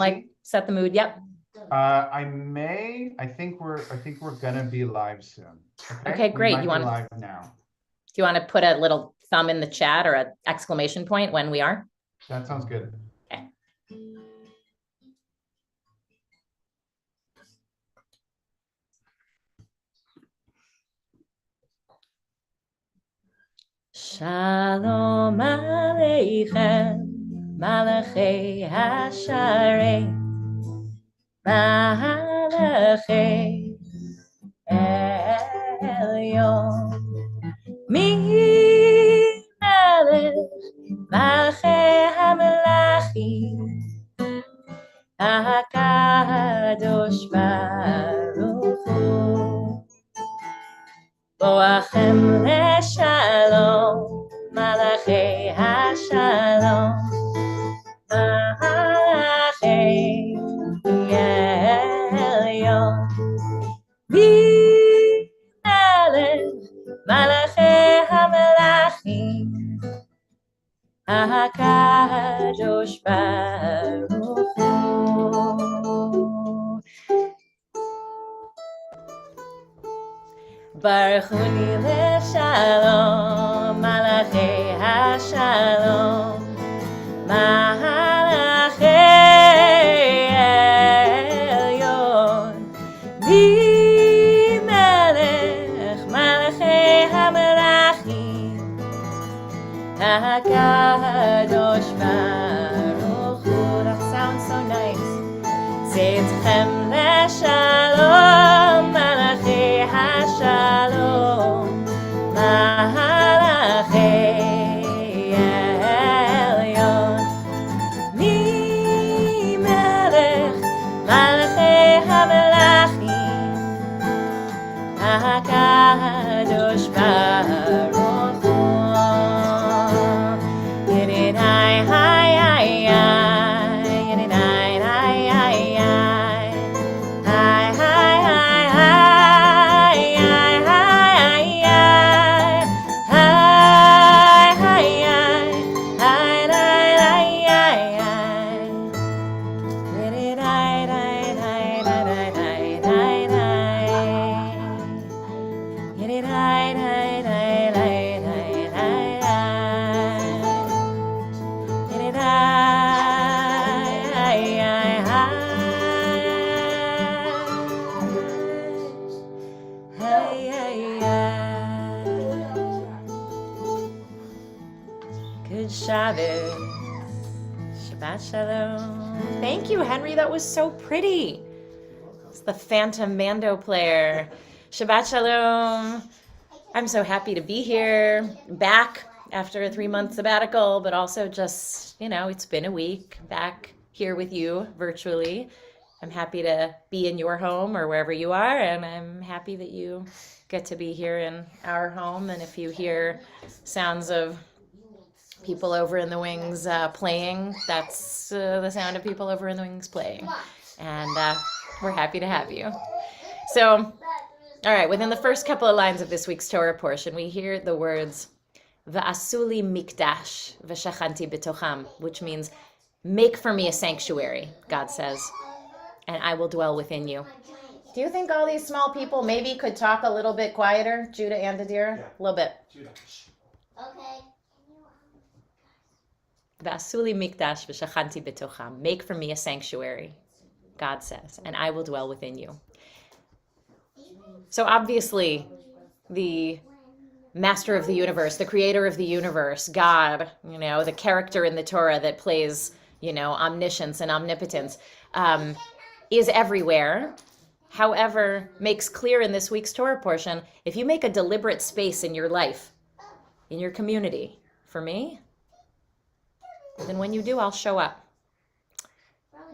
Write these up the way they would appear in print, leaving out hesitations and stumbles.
like set the mood? Yep. I think we're gonna be live soon. Okay, We great. might be live now. Do you want to put a little thumb in the chat or an exclamation point when we are? That sounds good. Okay. Shalom Aleichem, Malachei Hasharei, Malachei Elyon, Melech, Malachei HaMelachim, HaKadosh Baruch Hu, Boachem Leshalom, Malachei HaShalom, Malachei Elyon, Melech, Malachei HaMelachim, HaKadosh Baruch Hu. Baruchuni Leshalom, Malachei HaShalom, Malachei Elyon, Melech, Malachei HaMelachim, HaKadosh Baruch Hu. That sounds so nice. Tzidchem Leshalom, Malachei HaShalom, Malachei Elyon, Melech, Malachei HaMelachim, HaKadosh Baruch Hu. Yididai, hi, hi, hi, yididai, hi, hi, hi, hi, hi, hi, hi, hi, hi, hi, Good Shabbos. Shabbat Shalom. Thank you, Henry. That was so pretty. It's the Phantom Mando player. Shabbat Shalom. I'm so happy to be here, back after a 3-month sabbatical, but also just, it's been a week back here with you virtually. I'm happy to be in your home or wherever you are, and I'm happy that you get to be here in our home. And if you hear sounds of people over in the wings playing, that's the sound of people over in the wings playing. And we're happy to have you. So, all right, within the first couple of lines of this week's Torah portion, we hear the words, V'asuli mikdash v'shachanti b'tocham, which means, make for me a sanctuary, God says, and I will dwell within you. Do you think all these small people maybe could talk a little bit quieter, Judah and Adira? Yeah. A little bit. Judah. Okay. V'asuli mikdash v'shachanti b'tocham. Make for me a sanctuary, God says, and I will dwell within you. So obviously, the master of the universe, the creator of the universe, God, the character in the Torah that plays, omniscience and omnipotence, is everywhere. However, makes clear in this week's Torah portion, if you make a deliberate space in your life, in your community, for me, then when you do, I'll show up.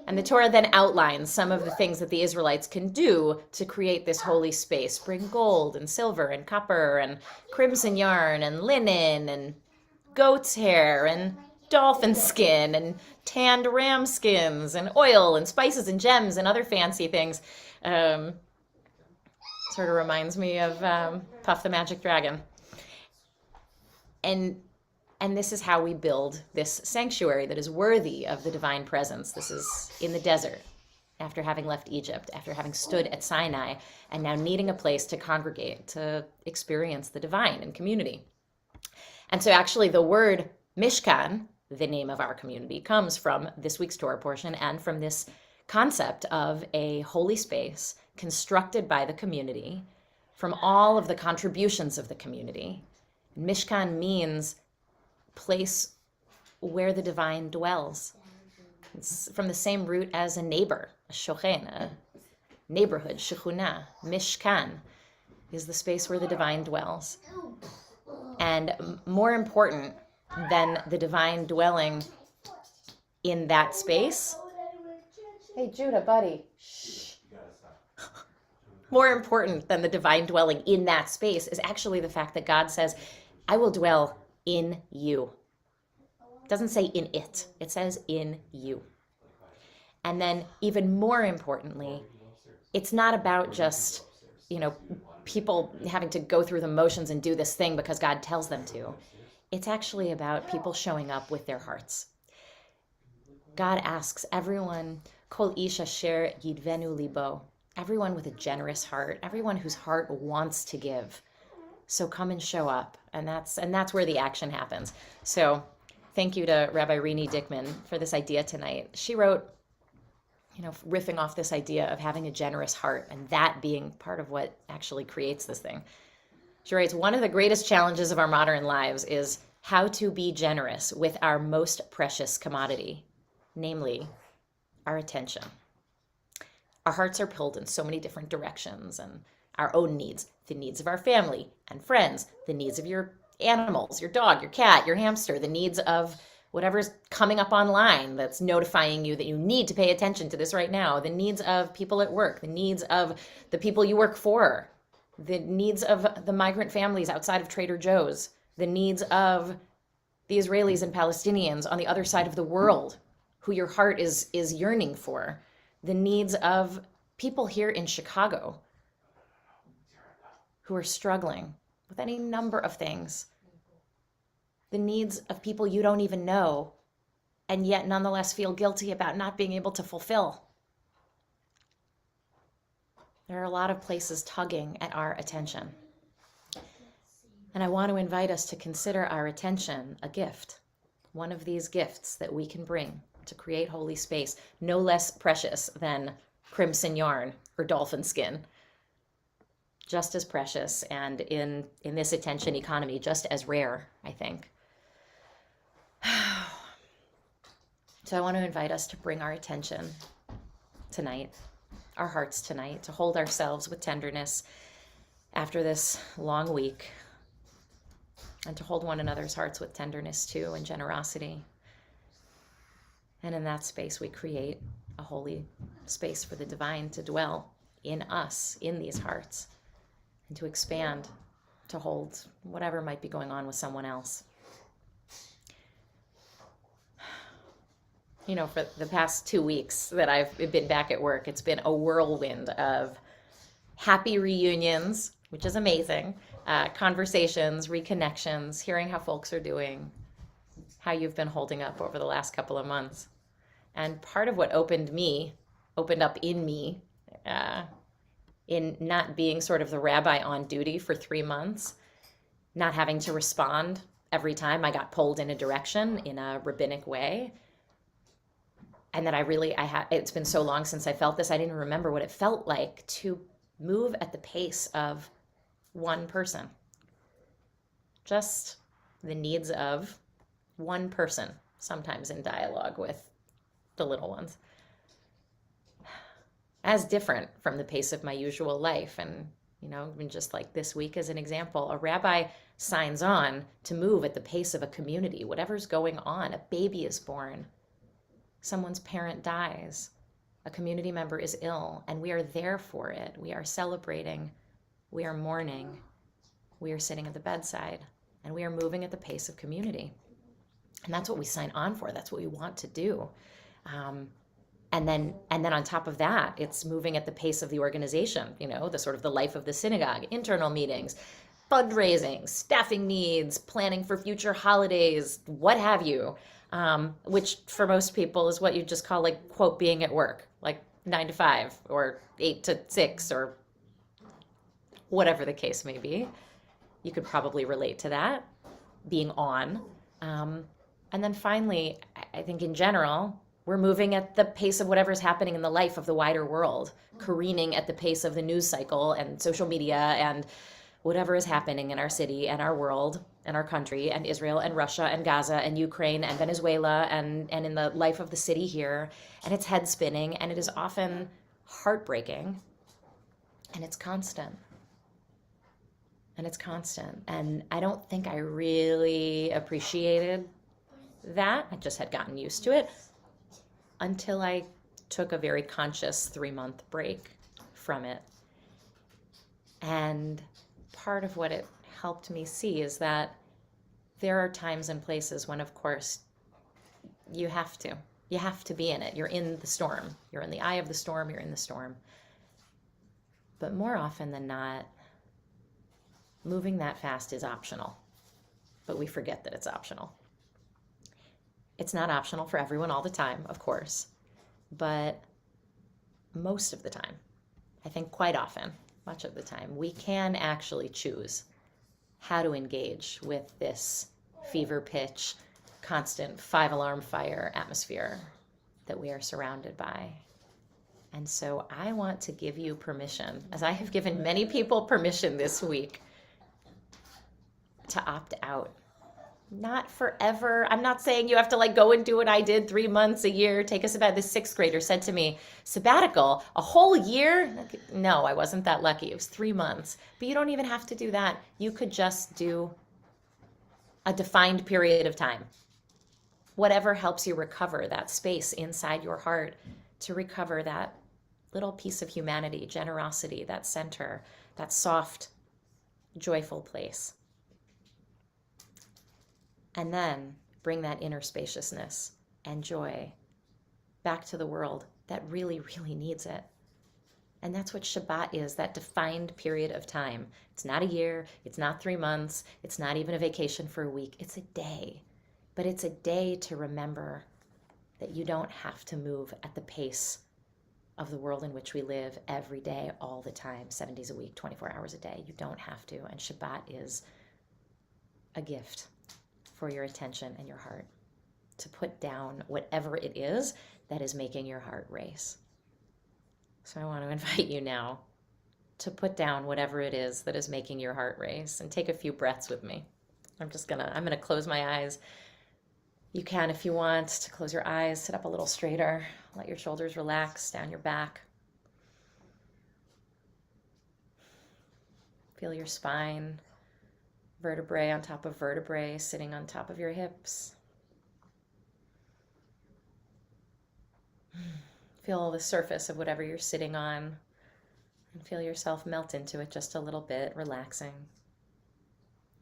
And the Torah then outlines some of the things that the Israelites can do to create this holy space. Bring gold and silver and copper and crimson yarn and linen and goat's hair and dolphin skin and tanned ram skins and oil and spices and gems and other fancy things. Sort of reminds me of Puff the Magic Dragon. And And this is how we build this sanctuary that is worthy of the divine presence. This is in the desert, after having left Egypt, after having stood at Sinai, and now needing a place to congregate, to experience the divine in community. And so actually the word Mishkan, the name of our community, comes from this week's Torah portion and from this concept of a holy space constructed by the community from all of the contributions of the community. Mishkan means place where the divine dwells. It's from the same root as a neighbor, a shochen, a neighborhood, shechuna. Mishkan is the space where the divine dwells. And more important than the divine dwelling in that space. Hey, Judah, buddy. Shh. More important than the divine dwelling in that space is actually the fact that God says, I will dwell in you. It doesn't say in it. It says in you. And then even more importantly, it's not about just, people having to go through the motions and do this thing because God tells them to. It's actually about people showing up with their hearts. God asks everyone, Kol ish asher yidvenu libo, everyone with a generous heart, everyone whose heart wants to give. So come and show up. And that's where the action happens. So thank you to Rabbi Rini Dickman for this idea tonight. She wrote, riffing off this idea of having a generous heart and that being part of what actually creates this thing. She writes, one of the greatest challenges of our modern lives is how to be generous with our most precious commodity, namely our attention. Our hearts are pulled in so many different directions, and our own needs, the needs of our family and friends, the needs of your animals, your dog, your cat, your hamster, the needs of whatever's coming up online that's notifying you that you need to pay attention to this right now, the needs of people at work, the needs of the people you work for, the needs of the migrant families outside of Trader Joe's, the needs of the Israelis and Palestinians on the other side of the world who your heart is yearning for, the needs of people here in Chicago who are struggling with any number of things, the needs of people you don't even know and yet nonetheless feel guilty about not being able to fulfill. There are a lot of places tugging at our attention. And I want to invite us to consider our attention a gift, one of these gifts that we can bring to create holy space, no less precious than crimson yarn or dolphin skin. Just as precious, and in this attention economy, just as rare, I think. So I want to invite us to bring our attention tonight, our hearts tonight, to hold ourselves with tenderness after this long week, and to hold one another's hearts with tenderness too, and generosity. And in that space, we create a holy space for the divine to dwell in us, in these hearts, and to expand, to hold whatever might be going on with someone else. For the past 2 weeks that I've been back at work, it's been a whirlwind of happy reunions, which is amazing, conversations, reconnections, hearing how folks are doing, how you've been holding up over the last couple of months. And part of what opened up in me, in not being sort of the rabbi on duty for 3 months, not having to respond every time I got pulled in a direction in a rabbinic way. And that it's been so long since I felt this, I didn't remember what it felt like to move at the pace of one person. Just the needs of one person, sometimes in dialogue with the little ones. As different from the pace of my usual life. And, just like this week as an example, a rabbi signs on to move at the pace of a community, whatever's going on. A baby is born. Someone's parent dies. A community member is ill, and we are there for it. We are celebrating. We are mourning. We are sitting at the bedside, and we are moving at the pace of community. And that's what we sign on for. That's what we want to do. And then on top of that, it's moving at the pace of the organization, the sort of the life of the synagogue, internal meetings, fundraising, staffing needs, planning for future holidays, what have you, which for most people is what you just call like, quote, being at work, like 9 to 5 or 8 to 6 or whatever the case may be. You could probably relate to that, being on. And then finally, I think in general, we're moving at the pace of whatever's happening in the life of the wider world, careening at the pace of the news cycle and social media and whatever is happening in our city and our world and our country and Israel and Russia and Gaza and Ukraine and Venezuela and in the life of the city here. And it's head spinning and it is often heartbreaking and it's constant. And it's constant. And I don't think I really appreciated that. I just had gotten used to it until I took a very conscious 3-month break from it. And part of what it helped me see is that there are times and places when, of course, you have to be in it. You're in the storm. You're in the eye of the storm. You're in the storm. But more often than not, moving that fast is optional. But we forget that it's optional. It's not optional for everyone all the time, of course. But most of the time, I think quite often, much of the time, we can actually choose how to engage with this fever pitch, constant 5-alarm fire atmosphere that we are surrounded by. And so I want to give you permission, as I have given many people permission this week, to opt out. Not forever. I'm not saying you have to like go and do what I did 3 months, a year, take a sabbatical. This 6th grader said to me, sabbatical, a whole year? No, I wasn't that lucky. It was 3 months. But you don't even have to do that. You could just do a defined period of time. Whatever helps you recover that space inside your heart, to recover that little piece of humanity, generosity, that center, that soft, joyful place. And then bring that inner spaciousness and joy back to the world that really, really needs it. And that's what Shabbat is, that defined period of time. It's not a year, it's not 3 months, it's not even a vacation for a week, it's a day. But it's a day to remember that you don't have to move at the pace of the world in which we live every day, all the time, 7 days a week, 24 hours a day. You don't have to. And Shabbat is a gift for your attention and your heart, to put down whatever it is that is making your heart race. So I want to invite you now to put down whatever it is that is making your heart race and take a few breaths with me. I'm gonna close my eyes. You can, if you want, to close your eyes, sit up a little straighter, let your shoulders relax down your back. Feel your spine, vertebrae on top of vertebrae, sitting on top of your hips. Feel the surface of whatever you're sitting on and feel yourself melt into it just a little bit, relaxing.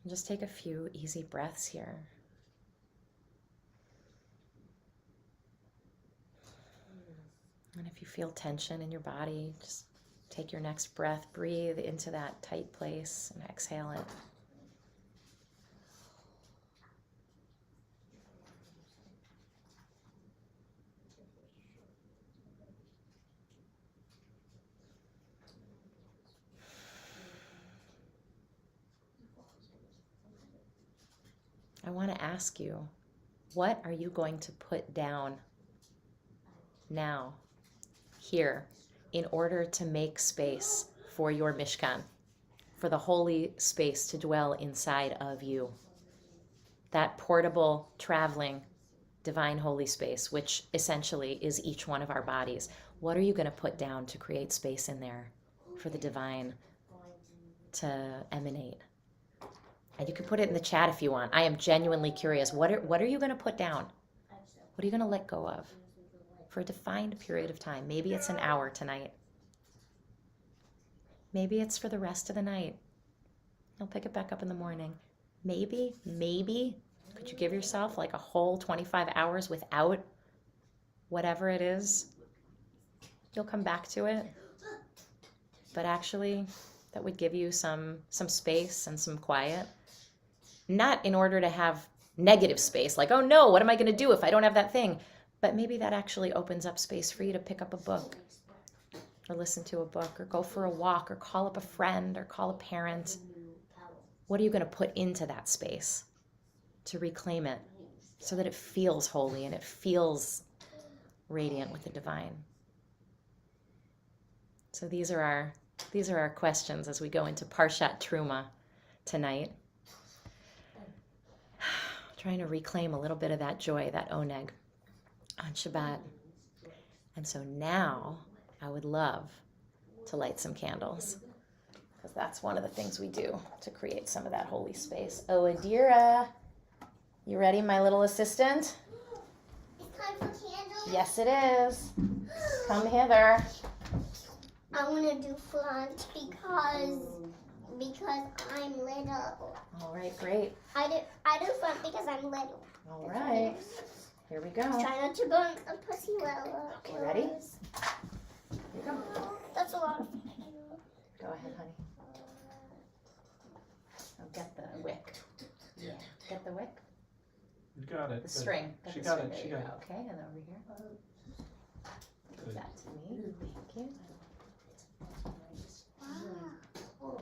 And just take a few easy breaths here. And if you feel tension in your body, just take your next breath, breathe into that tight place and exhale it. I want to ask you, what are you going to put down now, here, in order to make space for your Mishkan, for the holy space to dwell inside of you? That portable, traveling, divine holy space, which essentially is each one of our bodies. What are you going to put down to create space in there for the divine to emanate? And you can put it in the chat if you want. I am genuinely curious. What are you going to put down? What are you going to let go of for a defined period of time? Maybe it's an hour tonight. Maybe it's for the rest of the night. You'll pick it back up in the morning. Maybe, could you give yourself like a whole 25 hours without whatever it is? You'll come back to it. But actually, that would give you some space and some quiet. Not in order to have negative space, like, oh no, what am I going to do if I don't have that thing? But maybe that actually opens up space for you to pick up a book or listen to a book or go for a walk or call up a friend or call a parent. What are you going to put into that space to reclaim it so that it feels holy and it feels radiant with the divine? So these are our questions as we go into Parshat Truma tonight. Trying to reclaim a little bit of that joy, that oneg on Shabbat. And so now I would love to light some candles, because that's one of the things we do to create some of that holy space. Oh, Adira, you ready, my little assistant? It's time for candles? Yes, it is. Come hither. I want to do front because I'm little. All right, great. I do front because I'm little. All right. Here we go. Try not to burn a pussy well. Okay, ready? Here you go. That's a lot of Go ahead, honey. Oh, get the wick. Yeah. Get the wick. You got it. The Good. string. She the got string. it. There She you got go. it. Okay, and over here. Give Good. that to me. Thank you. wow.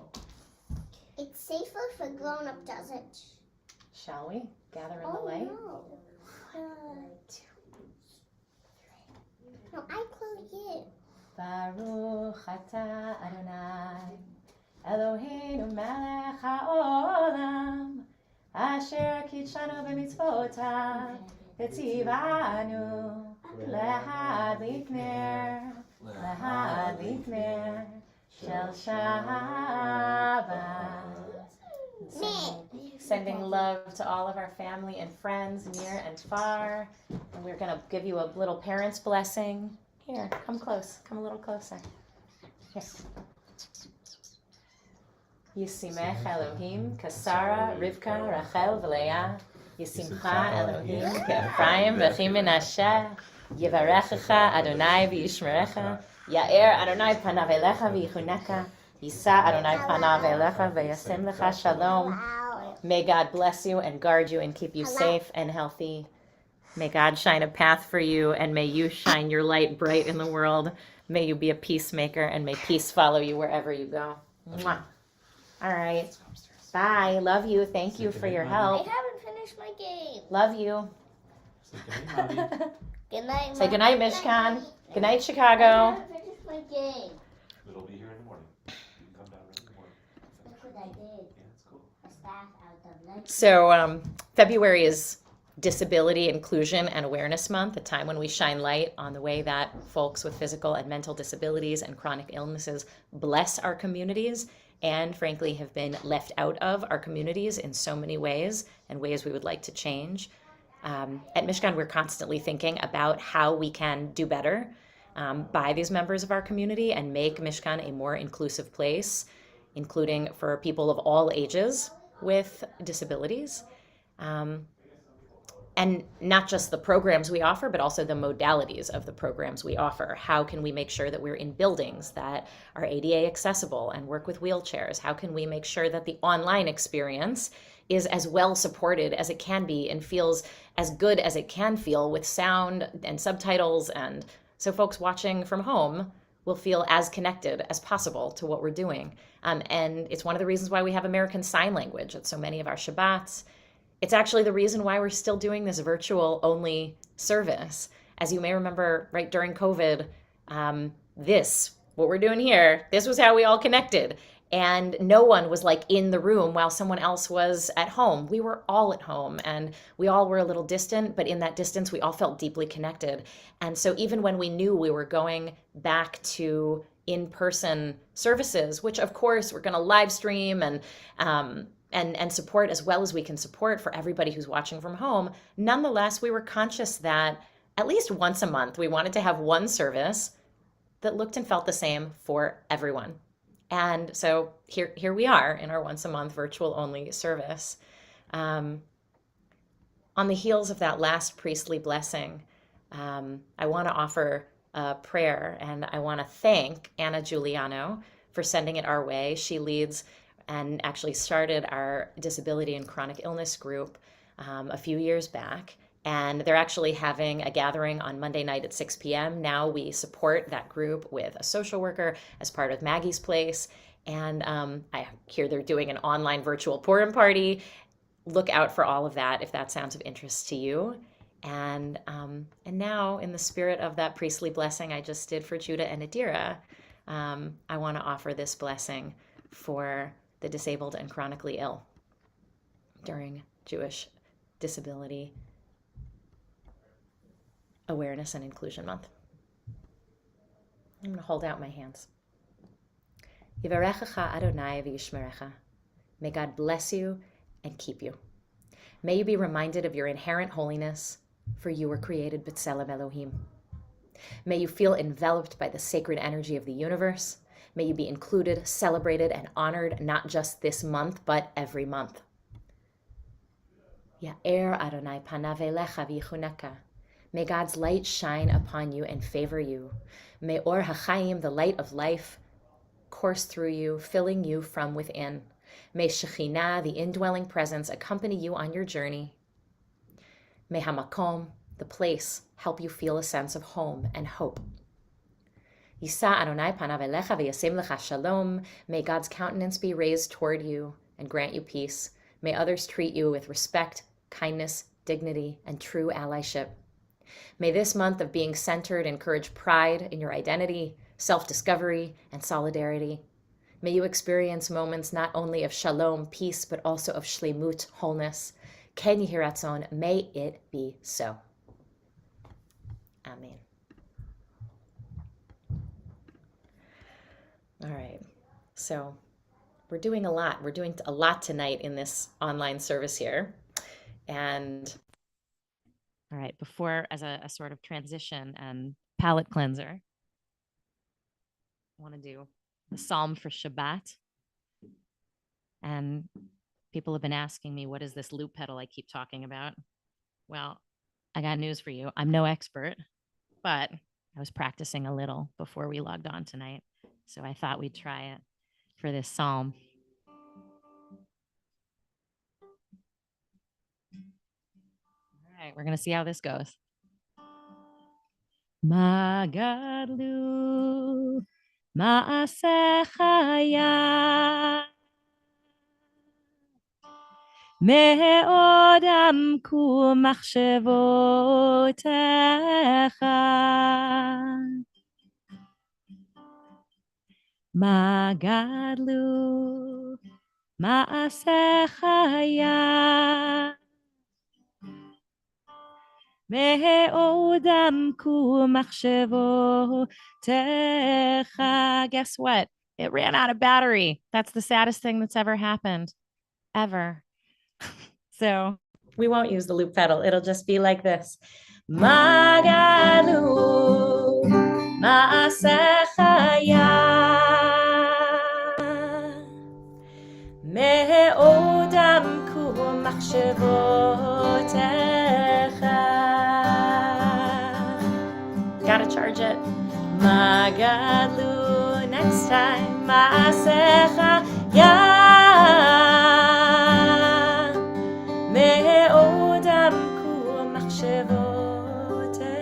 It's safer if a grown-up does it. Shall we gather in the light? No. No, I close it. Baruch atah Adonai Eloheinu melech haolam asher kitshanu b'mitzvotav v'tzivanu lehadlik ner shel Shabbat. Sending love to all of our family and friends near and far. And we're going to give you a little parent's blessing. Here, come close. Come a little closer. Here. Yisimech Elohim, Kasara, Rivka, Rachel, V'Leah. Yisimcha Elohim, K'Ephraim, V'Chim Menashe. Yivarechecha Adonai v'yishmerecha. Ya'er Adonai panav elecha v'yichuneka. Yisa Adonai panav elecha v'yasem lecha shalom. Wow. May God bless you and guard you and keep you safe and healthy. May God shine a path for you, and may you shine your light bright in the world. May you be a peacemaker, and may peace follow you wherever you go. Mwah. All right. Bye. Love you. Thank you for your I help. haven't finished my game. Love you. Good night, Say Mom. goodnight, Mishkan. Good night, I Chicago. haven't finished my game. It'll be here in the morning. You can come down in the morning. Look what I did. Yeah, it's cool. A staff out of lunch. So February is Disability Inclusion and Awareness Month, a time when we shine light on the way that folks with physical and mental disabilities and chronic illnesses bless our communities and, frankly, have been left out of our communities in so many ways and ways we would like to change. At Mishkan, we're constantly thinking about how we can do better by these members of our community and make Mishkan a more inclusive place, including for people of all ages with disabilities. And not just the programs we offer, but also the modalities of the programs we offer. How can we make sure that we're in buildings that are ADA accessible and work with wheelchairs? How can we make sure that the online experience is as well supported as it can be and feels as good as it can feel with sound and subtitles, and so folks watching from home will feel as connected as possible to what we're doing. And it's one of the reasons why we have American Sign Language at so many of our Shabbats. It's actually the reason why we're still doing this virtual only service. As you may remember, right during COVID, what we're doing here, this was how we all connected. And no one was like in the room while someone else was at home. We were all at home and we all were a little distant, but in that distance, we all felt deeply connected. And so even when we knew we were going back to in-person services, which of course we're going to live stream and support as well as we can support for everybody who's watching from home, nonetheless, we were conscious that at least once a month, we wanted to have one service that looked and felt the same for everyone. And so here we are in our once a month virtual only service. On the heels of that last priestly blessing, I want to offer a prayer, and I want to thank Anna Giuliano for sending it our way. She leads and actually started our disability and chronic illness group a few years back. And they're actually having a gathering on Monday night at 6 p.m. Now we support that group with a social worker as part of Maggie's Place. And I hear they're doing an online virtual Purim party. Look out for all of that if that sounds of interest to you. And now, in the spirit of that priestly blessing I just did for Judah and Adira, I want to offer this blessing for the disabled and chronically ill during Jewish Disability Awareness and Inclusion Month. I'm going to hold out my hands. Yivarechecha Adonai v'yishmerecha. May God bless you and keep you. May you be reminded of your inherent holiness, for you were created b'tselem Elohim. May you feel enveloped by the sacred energy of the universe. May you be included, celebrated, and honored not just this month, but every month. Ya'er Adonai panav elecha v'yichuneka. May God's light shine upon you and favor you. May Or HaChaim, the light of life, course through you, filling you from within. May Shekhinah, the indwelling presence, accompany you on your journey. May Hamakom, the place, help you feel a sense of home and hope. Yisa Adonai panav elecha v'yasem lecha shalom. May God's countenance be raised toward you and grant you peace. May others treat you with respect, kindness, dignity, and true allyship. May this month of being centered encourage pride in your identity, self-discovery, and solidarity. May you experience moments not only of shalom, peace, but also of shlemut, wholeness. Ken yehi ratzon, may it be so. Amen. All right, so we're doing a lot. We're doing a lot tonight in this online service here. And all right, before, as a sort of transition and palate cleanser, I want to do the Psalm for Shabbat. And people have been asking me, what is this loop pedal I keep talking about? Well, I got news for you. I'm no expert, but I was practicing a little before we logged on tonight. So I thought we'd try it for this psalm. All right, we're going to see how this goes. Magadlu ma'asechaya me'od amku machshevotecha Magadlu ma'asechaya Me'odamku machshevotecha. Guess what? It ran out of battery. That's the saddest thing that's ever happened. Ever. So we won't use the loop pedal. It'll just be like this. Magalu ma'asechaya Me'odamku machshevotecha. Gotta charge it. Magadlu. Next time. Ma'asecha ya. Me'odam ku machshevotecha.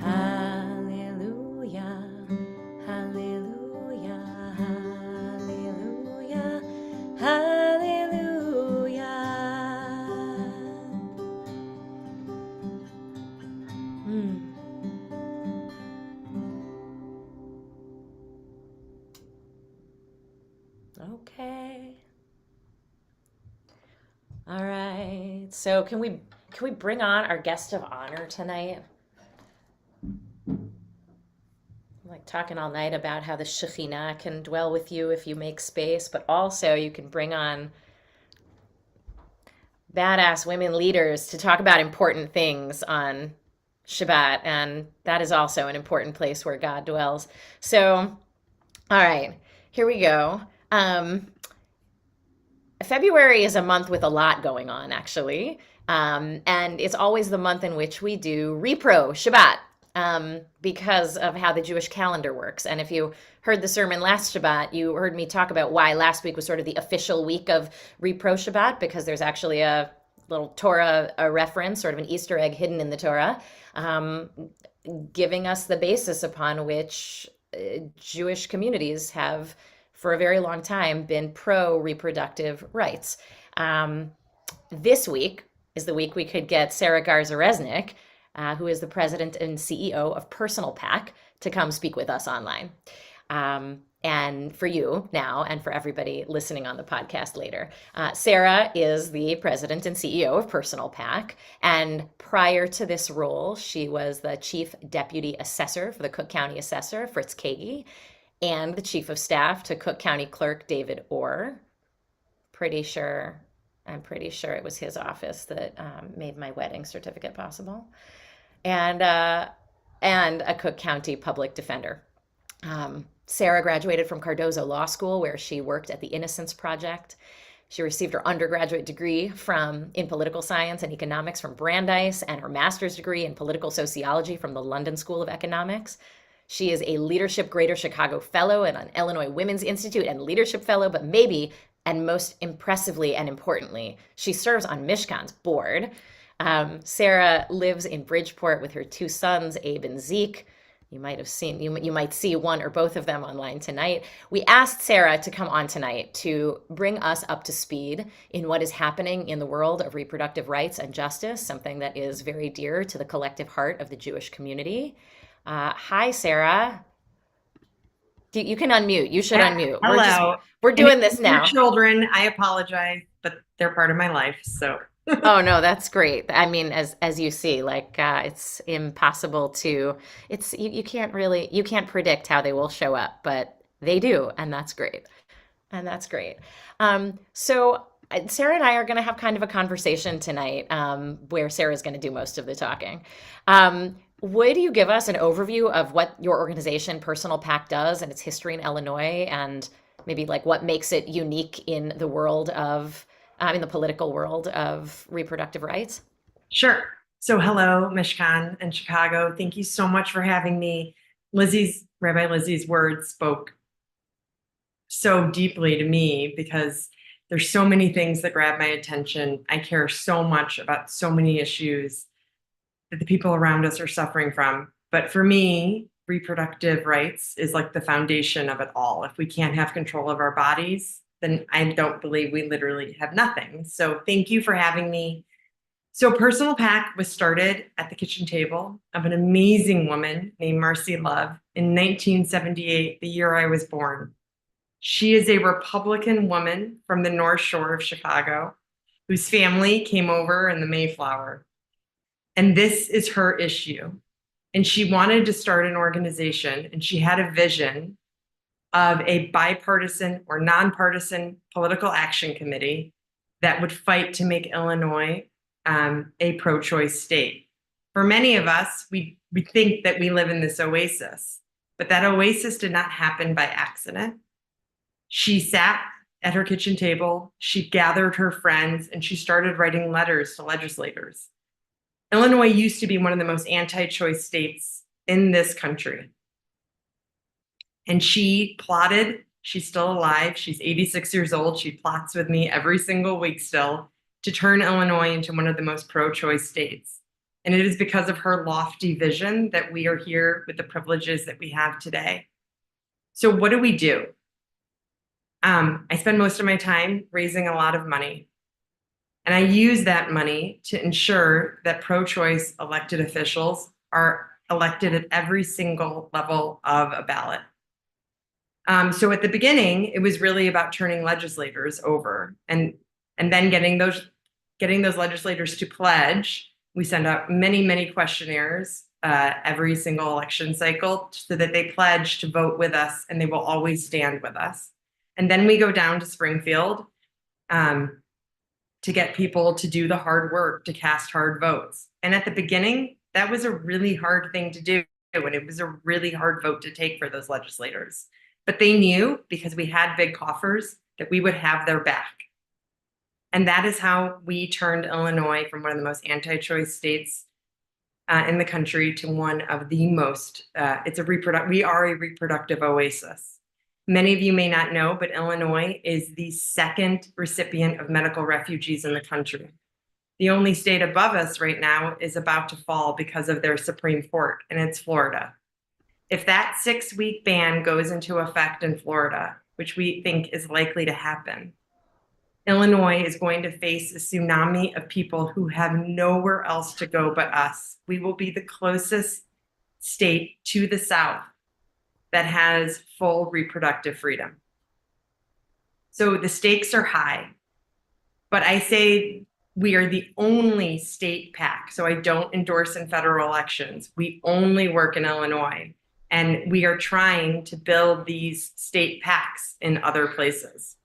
Hallelujah. Hallelujah. Hallelujah. Hallelujah. Okay. All right. So can we bring on our guest of honor tonight? I'm like talking all night about how the Shekhinah can dwell with you if you make space, but also you can bring on badass women leaders to talk about important things on Shabbat, and that is also an important place where God dwells. So, all right, here we go. February is a month with a lot going on, actually, and it's always the month in which we do Repro Shabbat, because of how the Jewish calendar works. And if you heard the sermon last Shabbat, you heard me talk about why last week was sort of the official week of Repro Shabbat, because there's actually a little Torah a reference, sort of an Easter egg hidden in the Torah, giving us the basis upon which Jewish communities have, for a very long time, been pro-reproductive rights. This week is the week we could get Sarah Garza-Reznick, who is the president and CEO of Personal Pack, to come speak with us online. And for you now, and for everybody listening on the podcast later, Sarah is the president and CEO of Personal Pack. And prior to this role, she was the chief deputy assessor for the Cook County Assessor, Fritz Kagi, and the chief of staff to Cook County Clerk David Orr. I'm pretty sure it was his office that made my wedding certificate possible. And a Cook County public defender. Sarah graduated from Cardozo Law School, where she worked at the Innocence Project. She received her undergraduate degree in political science and economics from Brandeis, and her master's degree in political sociology from the London School of Economics. She is a Leadership Greater Chicago Fellow and an Illinois Women's Institute and Leadership Fellow, but maybe, and most impressively and importantly, she serves on Mishkan's board. Sarah lives in Bridgeport with her two sons, Abe and Zeke. You might see one or both of them online tonight. We asked Sarah to come on tonight to bring us up to speed in what is happening in the world of reproductive rights and justice, something that is very dear to the collective heart of the Jewish community. Hi, Sarah. You can unmute. You should unmute. Hello. We're doing this now. Children, I apologize, but they're part of my life, so. Oh no, that's great. I mean, as you see, it's impossible to. You can't predict how they will show up, but they do, and that's great. So Sarah and I are going to have kind of a conversation tonight, where Sarah's going to do most of the talking. Would you give us an overview of what your organization, Personal Pack, does and its history in Illinois, and maybe what makes it unique in the world of in the political world of reproductive rights? Sure. So hello, Mishkan and Chicago. Thank you so much for having me. Rabbi Lizzie's words spoke so deeply to me because there's so many things that grab my attention. I care so much about so many issues that the people around us are suffering from. But for me, reproductive rights is like the foundation of it all. If we can't have control of our bodies, then I don't believe we literally have nothing. So thank you for having me. So Personal Pack was started at the kitchen table of an amazing woman named Marcy Love in 1978, the year I was born. She is a Republican woman from the North Shore of Chicago whose family came over in the Mayflower. And this is her issue. And she wanted to start an organization, and she had a vision of a bipartisan or nonpartisan political action committee that would fight to make Illinois a pro-choice state. For many of us, we think that we live in this oasis, but that oasis did not happen by accident. She sat at her kitchen table, she gathered her friends, and she started writing letters to legislators. Illinois used to be one of the most anti-choice states in this country. And she plotted, she's still alive, she's 86 years old, she plots with me every single week still, to turn Illinois into one of the most pro-choice states. And it is because of her lofty vision that we are here with the privileges that we have today. So what do? I spend most of my time raising a lot of money. And I use that money to ensure that pro-choice elected officials are elected at every single level of a ballot. So at the beginning, it was really about turning legislators over and then getting those legislators to pledge. We send out many questionnaires every single election cycle so that they pledge to vote with us and they will always stand with us. And then we go down to Springfield to get people to do the hard work, to cast hard votes. And at the beginning, that was a really hard thing to do. And it was a really hard vote to take for those legislators. But they knew, because we had big coffers, that we would have their back. And that is how we turned Illinois from one of the most anti-choice states in the country to one of the most, we are a reproductive oasis. Many of you may not know, but Illinois is the second recipient of medical refugees in the country. The only state above us right now is about to fall because of their Supreme Court, and it's Florida. If that 6-week ban goes into effect in Florida, which we think is likely to happen, Illinois is going to face a tsunami of people who have nowhere else to go but us. We will be the closest state to the South that has full reproductive freedom. So the stakes are high, but I say we are the only state PAC. So I don't endorse in federal elections. We only work in Illinois, and we are trying to build these state PACs in other places.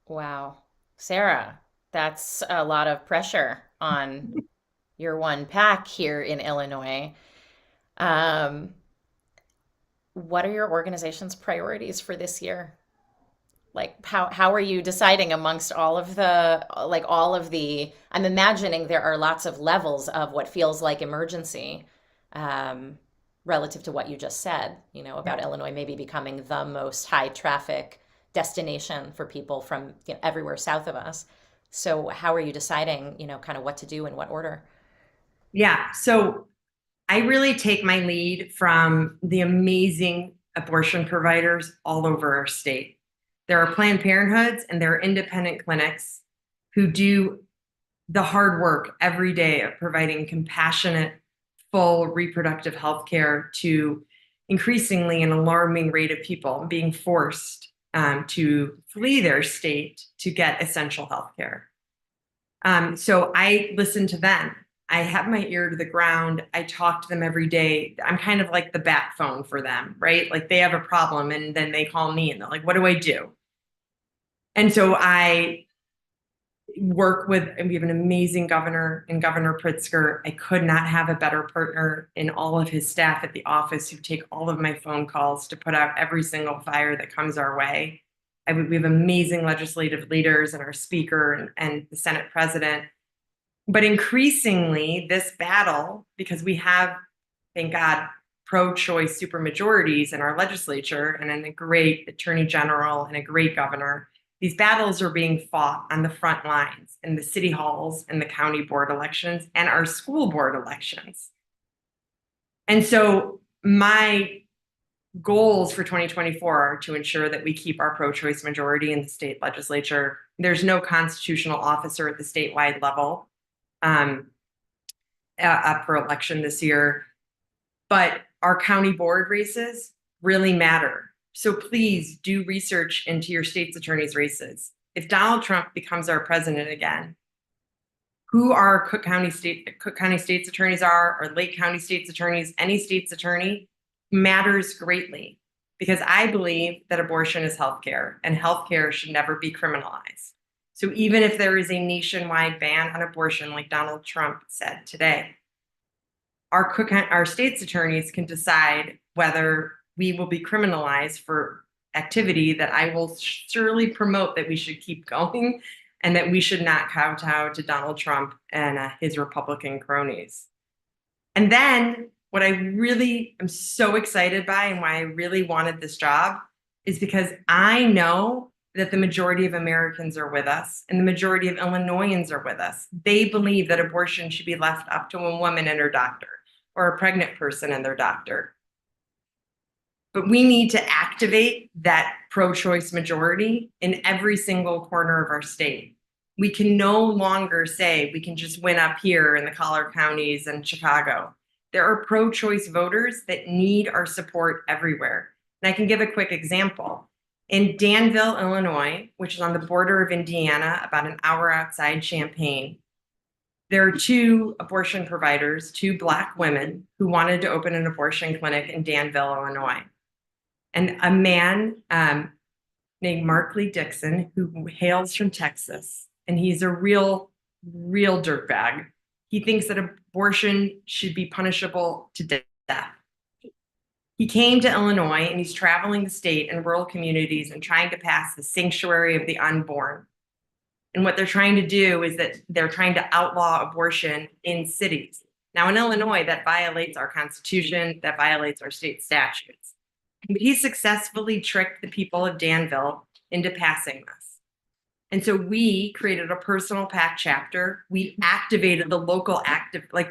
Wow. Sarah, that's a lot of pressure on your one PAC here in Illinois. What are your organization's priorities for this year? Like how are you deciding amongst all of the I'm imagining there are lots of levels of what feels like emergency, relative to what you just said, about Illinois maybe becoming the most high traffic destination for people from everywhere south of us. So how are you deciding, kind of what to do in what order? Yeah, so I really take my lead from the amazing abortion providers all over our state. There are Planned Parenthoods and there are independent clinics who do the hard work every day of providing compassionate, full reproductive health care to increasingly an alarming rate of people being forced to flee their state to get essential health care. So I listen to them. I have my ear to the ground. I talk to them every day. I'm kind of like the bat phone for them, right? Like they have a problem and then they call me and they're like, what do I do? And so I work with, and we have an amazing governor in Governor Pritzker. I could not have a better partner in all of his staff at the office who take all of my phone calls to put out every single fire that comes our way. We have amazing legislative leaders and our speaker and the Senate president. But increasingly, this battle, because we have, thank God, pro-choice supermajorities in our legislature and a great attorney general and a great governor, these battles are being fought on the front lines in the city halls and the county board elections and our school board elections. And so my goals for 2024 are to ensure that we keep our pro-choice majority in the state legislature. There's no constitutional officer at the statewide level up for election this year, but our county board races really matter. So please do research into your state's attorney's races. If Donald Trump becomes our president again, who our Cook County state's attorneys are, or Lake County state's attorneys, any state's attorney matters greatly, because I believe that abortion is healthcare and healthcare should never be criminalized. So even if there is a nationwide ban on abortion, like Donald Trump said today, our state's attorneys can decide whether we will be criminalized for activity that I will surely promote that we should keep going and that we should not kowtow to Donald Trump and his Republican cronies. And then what I really am so excited by and why I really wanted this job is because I know that the majority of Americans are with us and the majority of Illinoisans are with us. They believe that abortion should be left up to a woman and her doctor, or a pregnant person and their doctor. But we need to activate that pro-choice majority in every single corner of our state. We can no longer say we can just win up here in the collar counties and Chicago. There are pro-choice voters that need our support everywhere. And I can give a quick example. In Danville, Illinois, which is on the border of Indiana, about an hour outside Champaign, there are 2 abortion providers, 2 Black women who wanted to open an abortion clinic in Danville, Illinois. And a man named Mark Lee Dixon, who hails from Texas, and he's a real dirtbag. He thinks that abortion should be punishable to death. He came to Illinois and he's traveling the state in rural communities and trying to pass the sanctuary of the unborn. And what they're trying to do is that they're trying to outlaw abortion in cities. Now, in Illinois, that violates our Constitution, that violates our state statutes. But he successfully tricked the people of Danville into passing this. And so we created a personal PAC chapter. We activated the local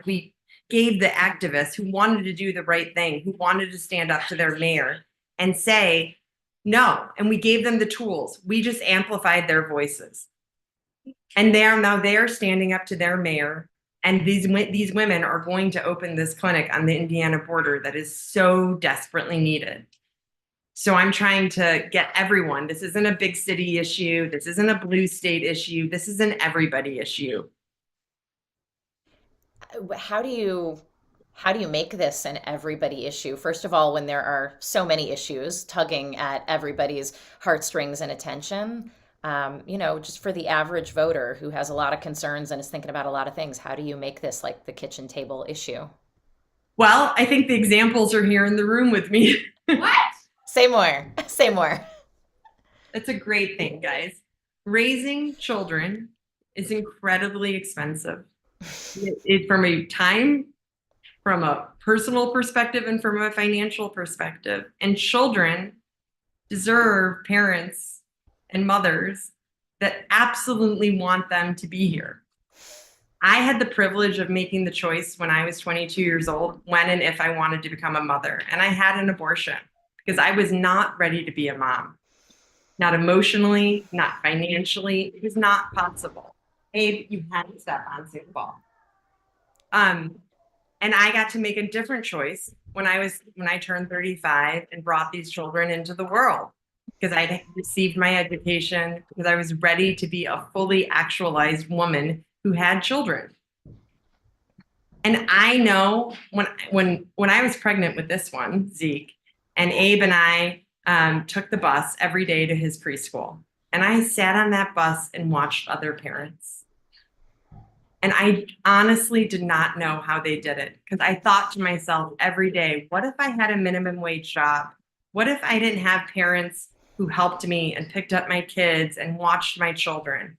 we gave the activists who wanted to do the right thing, who wanted to stand up to their mayor and say no. And we gave them the tools. We just amplified their voices. And they are standing up to their mayor. And these women are going to open this clinic on the Indiana border that is so desperately needed. So I'm trying to get everyone. This isn't a big city issue. This isn't a blue state issue. This is an everybody issue. How do you make this an everybody issue? First of all, when there are so many issues tugging at everybody's heartstrings and attention, just for the average voter who has a lot of concerns and is thinking about a lot of things, how do you make this like the kitchen table issue? Well, I think the examples are here in the room with me. What? Say more. Say more. That's a great thing, guys. Raising children is incredibly expensive. From a personal perspective and from a financial perspective. And children deserve parents and mothers that absolutely want them to be here. I had the privilege of making the choice when I was 22 years old, when and if I wanted to become a mother. And I had an abortion because I was not ready to be a mom. Not emotionally, not financially. It was not possible. Abe, you had to step on Super Bowl. And I got to make a different choice when I turned 35 and brought these children into the world, because I'd received my education, because I was ready to be a fully actualized woman who had children. And I know when I was pregnant with this one, Zeke, and Abe and I took the bus every day to his preschool. And I sat on that bus and watched other parents. And I honestly did not know how they did it, because I thought to myself every day, what if I had a minimum wage job? What if I didn't have parents who helped me and picked up my kids and watched my children?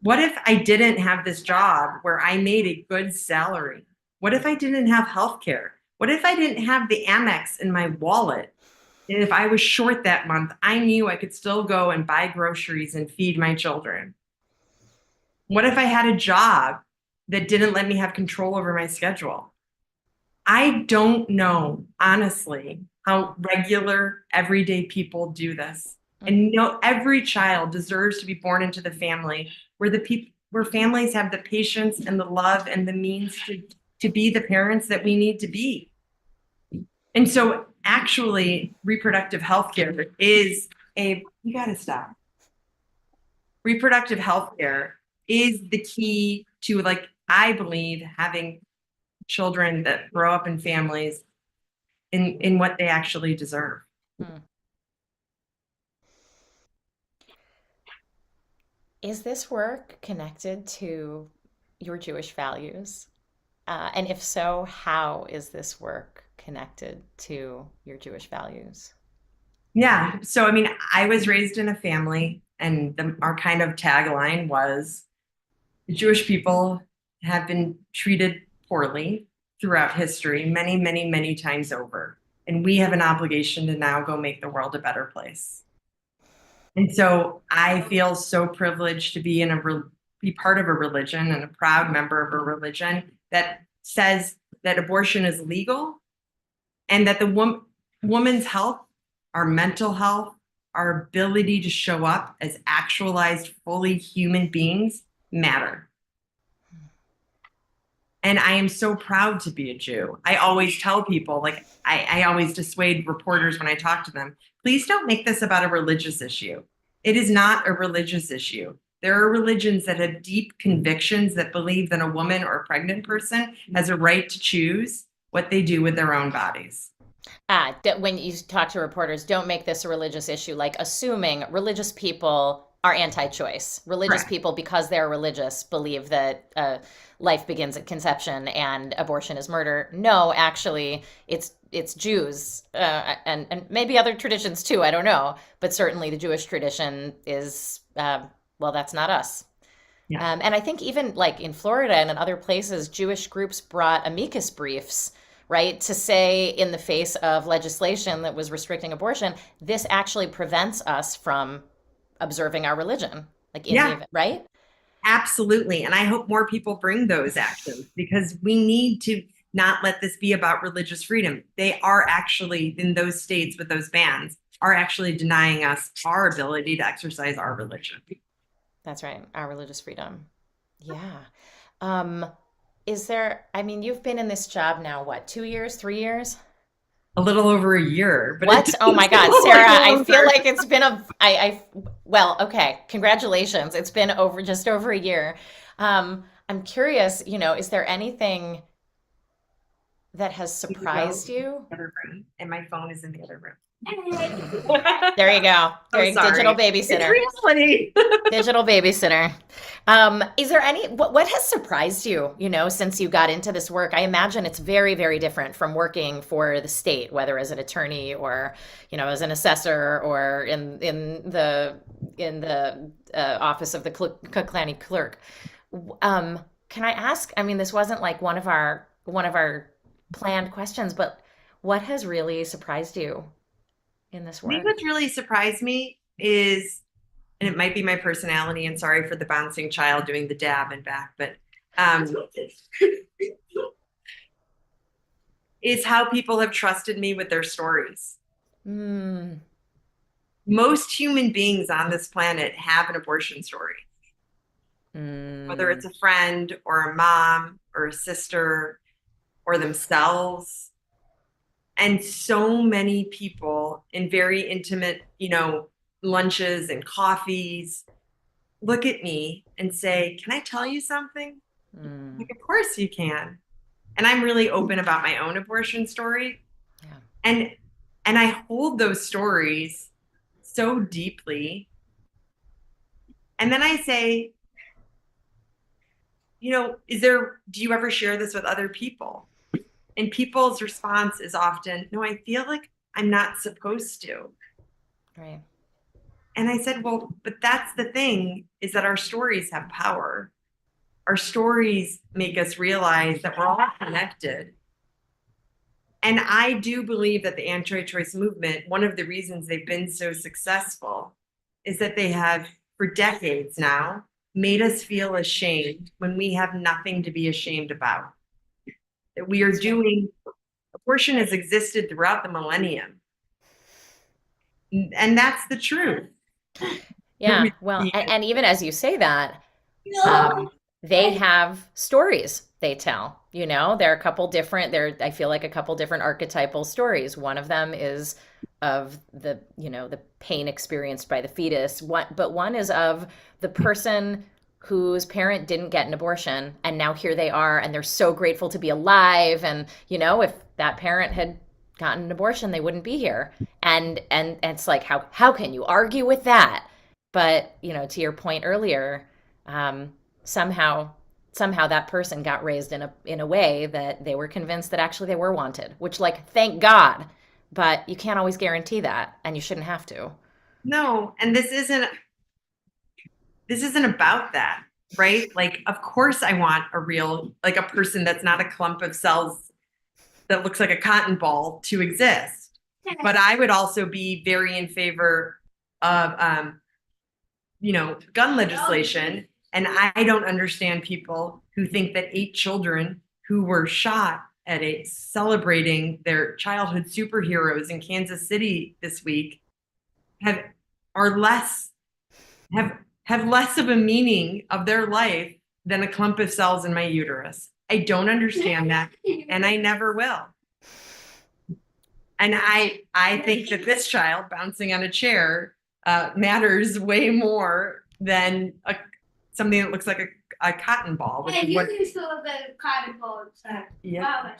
What if I didn't have this job where I made a good salary? What if I didn't have healthcare? What if I didn't have the Amex in my wallet? And if I was short that month, I knew I could still go and buy groceries and feed my children. What if I had a job that didn't let me have control over my schedule? I don't know, honestly, how regular, everyday people do this. And every child deserves to be born into the family where families have the patience and the love and the means to be the parents that we need to be. And so actually, reproductive health care is you gotta stop. Reproductive health care is the key to, I believe, having children that grow up in families in what they actually deserve. Is this work connected to your Jewish values? And if so, how is this work connected to your Jewish values? Yeah. So, I was raised in a family, and our kind of tagline was, the Jewish people have been treated poorly throughout history, many, many, many times over. And we have an obligation to now go make the world a better place. And so I feel so privileged to be be part of a religion and a proud member of a religion that says that abortion is legal, and that the woman's health, our mental health, our ability to show up as actualized, fully human beings matter. And I am so proud to be a Jew. I always tell people, I always dissuade reporters when I talk to them, please don't make this about a religious issue. It is not a religious issue. There are religions that have deep convictions that believe that a woman or a pregnant person has a right to choose what they do with their own bodies. When you talk to reporters, don't make this a religious issue, like assuming religious people are anti-choice. Religious Correct. people, because they're religious, believe that life begins at conception and abortion is murder. No, actually, it's Jews and maybe other traditions too. I don't know, but certainly the Jewish tradition is well, that's not us. Yeah. And I think even like in Florida and in other places, Jewish groups brought amicus briefs, right, to say in the face of legislation that was restricting abortion, this actually prevents us from observing our religion, like in the Yeah, event, right? absolutely. And I hope more people bring those actions because we need to not let this be about religious freedom. They are actually, in those states with those bans, are actually denying us our ability to exercise our religion. That's right, our religious freedom. Yeah. Um, is there, I mean, you've been in this job now, what, 2 years, 3 years? A little over a year, but What? it Oh my does God, feel Sarah, like I feel longer. like it's been well, okay, congratulations. It's been over just over a year. I'm curious, is there anything that has You can go surprised to you? the other room, and my phone is in the other room. There you go. So Digital sorry. It's babysitter. reality. Digital babysitter. Is there what has surprised you, since you got into this work? I imagine it's very, very different from working for the state, whether as an attorney or, as an assessor or in the office of the Cook County clerk. Can I ask? I mean, this wasn't like one of our planned questions, but what has really surprised you in this I think work? what's really surprised me is, and it might be my personality, and sorry for the bouncing child doing the dab and back, but um, is how people have trusted me with their stories. Mm, Most human beings on this planet have an abortion story, whether mm, it's a friend or a mom or a sister or themselves. And so many people in very intimate, lunches and coffees look at me and say, "Can I tell you something?" mm. Like, of course you can. And I'm really open about my own abortion story. Yeah. And I hold those stories so deeply. And then I say, do you ever share this with other people? And people's response is often, no, I feel like I'm not supposed to. Right. And I said, well, but that's the thing, is that our stories have power. Our stories make us realize that we're all connected. And I do believe that the anti-choice movement, one of the reasons they've been so successful is that they have, for decades now, made us feel ashamed when we have nothing to be ashamed about. That we are That's right. doing, abortion has existed throughout the millennium. And that's the truth. Yeah. Well, and even as you say that, um, they have stories they tell. There are a couple different, I feel like a couple different archetypal stories. One of them is of the pain experienced by the fetus. But one is of the person whose parent didn't get an abortion, and now here they are, and they're so grateful to be alive. And, if that parent had gotten an abortion, they wouldn't be here. And it's like, how can you argue with that? But, to your point earlier, somehow that person got raised in a way that they were convinced that actually they were wanted, which, like, thank God, but you can't always guarantee that, and you shouldn't have to. No, and this isn't about that, right? Like, of course I want a person that's not a clump of cells that looks like a cotton ball to exist. But I would also be very in favor of gun legislation. And I don't understand people who think that 8 children who were shot at celebrating their childhood superheroes in Kansas City this week have less of a meaning of their life than a clump of cells in my uterus. I don't understand that, and I never will. And I think that this child bouncing on a chair matters way more than something that looks like a cotton ball. Which is what, saw the cotton balls. yeah.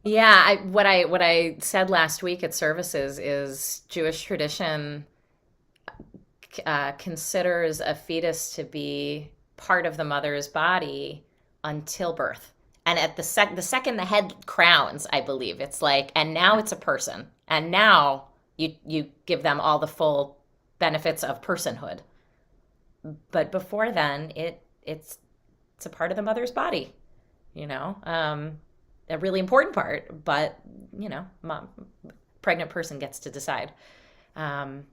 Yeah, what I said last week at services is Jewish tradition considers a fetus to be part of the mother's body until birth. And at the second the head crowns, I believe it's like, and now it's a person, and now you give them all the full benefits of personhood. but before then, it's a part of the mother's body, a really important part, but mom, pregnant person gets to decide. Um,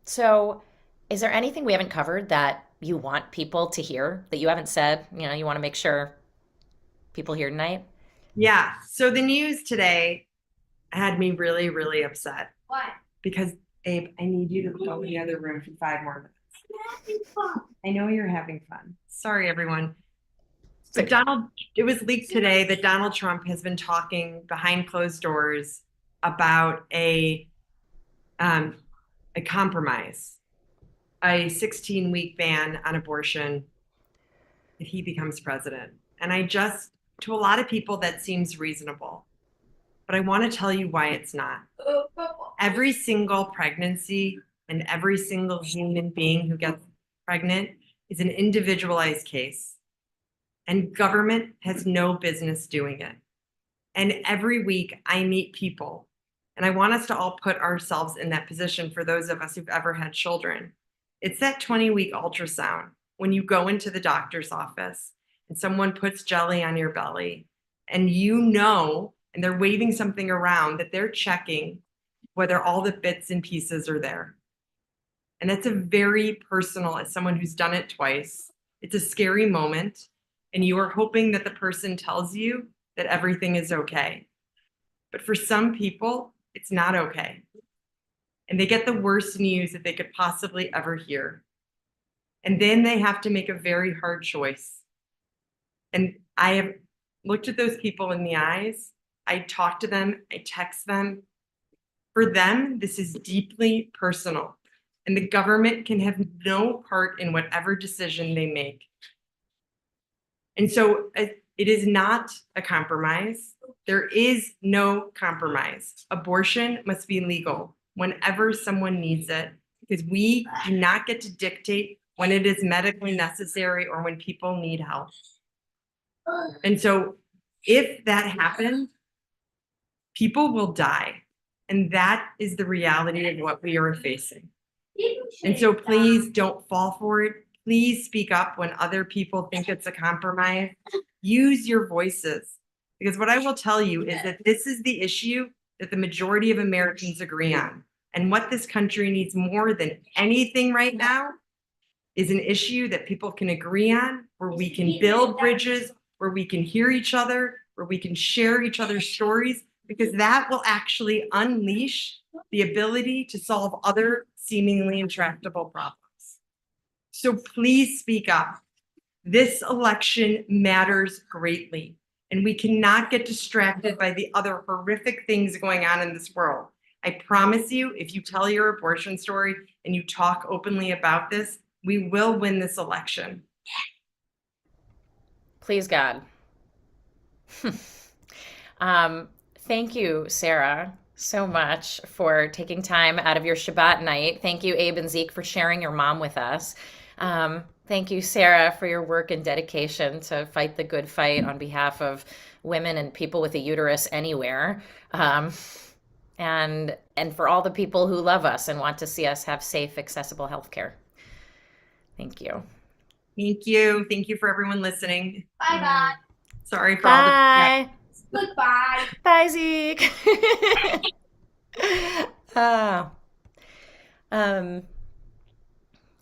so is there anything we haven't covered that you want people to hear that you haven't said, you want to make sure people hear tonight? Yeah. So the news today had me really, really upset. Why? Because, Abe, I need you to go in the other room for 5 more minutes. I know you're having fun. Sorry, everyone. But it was leaked today that Donald Trump has been talking behind closed doors about a compromise, a 16-week ban on abortion if he becomes president. And to a lot of people, that seems reasonable. But I want to tell you why it's not. Every single pregnancy and every single human being who gets pregnant is an individualized case. And government has no business doing it. And every week I meet people, and I want us to all put ourselves in that position for those of us who've ever had children. It's that 20-week ultrasound when you go into the doctor's office and someone puts jelly on your belly and and they're waving something around that they're checking whether all the bits and pieces are there. And that's a very personal, as someone who's done it twice, it's a scary moment. And you are hoping that the person tells you that everything is okay. But for some people, it's not okay. And they get the worst news that they could possibly ever hear. And then they have to make a very hard choice. And I have looked at those people in the eyes. I talk to them, I text them. For them, this is deeply personal. And the government can have no part in whatever decision they make. And so it is not a compromise. There is no compromise. Abortion must be legal whenever someone needs it, because we do not get to dictate when it is medically necessary or when people need help. And so if that happens, people will die. And that is the reality of what we are facing. And so please don't fall for it. Please speak up when other people think it's a compromise. Use your voices. Because what I will tell you is that this is the issue that the majority of Americans agree on. And what this country needs more than anything right now is an issue that people can agree on, where we can build bridges, where we can hear each other, where we can share each other's stories, because that will actually unleash the ability to solve other seemingly intractable problems. So please speak up. This election matters greatly, and we cannot get distracted by the other horrific things going on in this world. I promise you, if you tell your abortion story and you talk openly about this, we will win this election. Please, God. Thank you, Sarah, so much for taking time out of your Shabbat night. Thank you, Abe and Zeke, for sharing your mom with us. Thank you, Sarah, for your work and dedication to fight the good fight on behalf of women and people with a uterus anywhere. And for all the people who love us and want to see us have safe, accessible healthcare. Thank you. Thank you. Thank you for everyone listening. Bye-bye. Sorry for all the Bye. Goodbye. Bye, Zeke.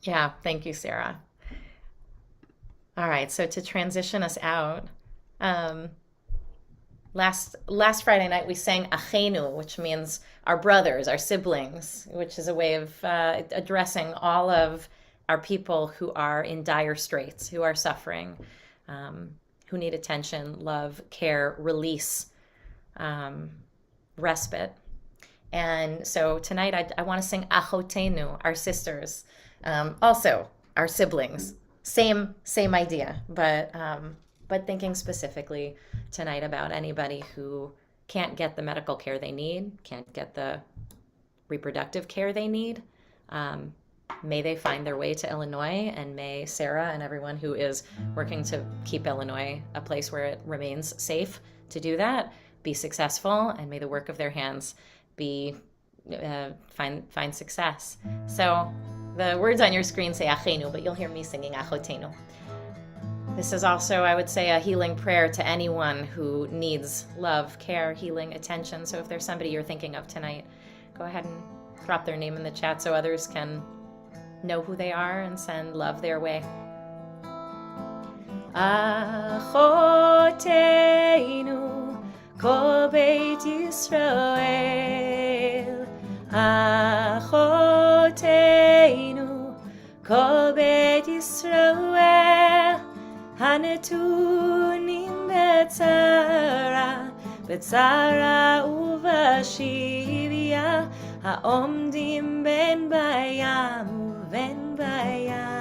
Yeah, thank you, Sarah. All right, so to transition us out, last Friday night we sang Achenu, which means our brothers, our siblings, which is a way of addressing all of our people who are in dire straits, who are suffering, who need attention, love, care, release, respite. And so tonight I want to sing Achotenu, our sisters, also our siblings. Same idea, but thinking specifically tonight about anybody who can't get the medical care they need, can't get the reproductive care they need. May they find their way to Illinois, and may Sarah and everyone who is working to keep Illinois a place where it remains safe to do that be successful, and may the work of their hands be find success. So The words on your screen say Achenu, but you'll hear me singing Achotenu. This is also, I would say, a healing prayer to anyone who needs love, care, healing, attention. So if there's somebody you're thinking of tonight, go ahead and drop their name in the chat so others can know who they are and send love their way. Achotenu kol Beit Yisrael, Achotenu kol Beit Yisrael, Hanetunim betzara uvashivia, Haomdim ben bayam uven bayabasha.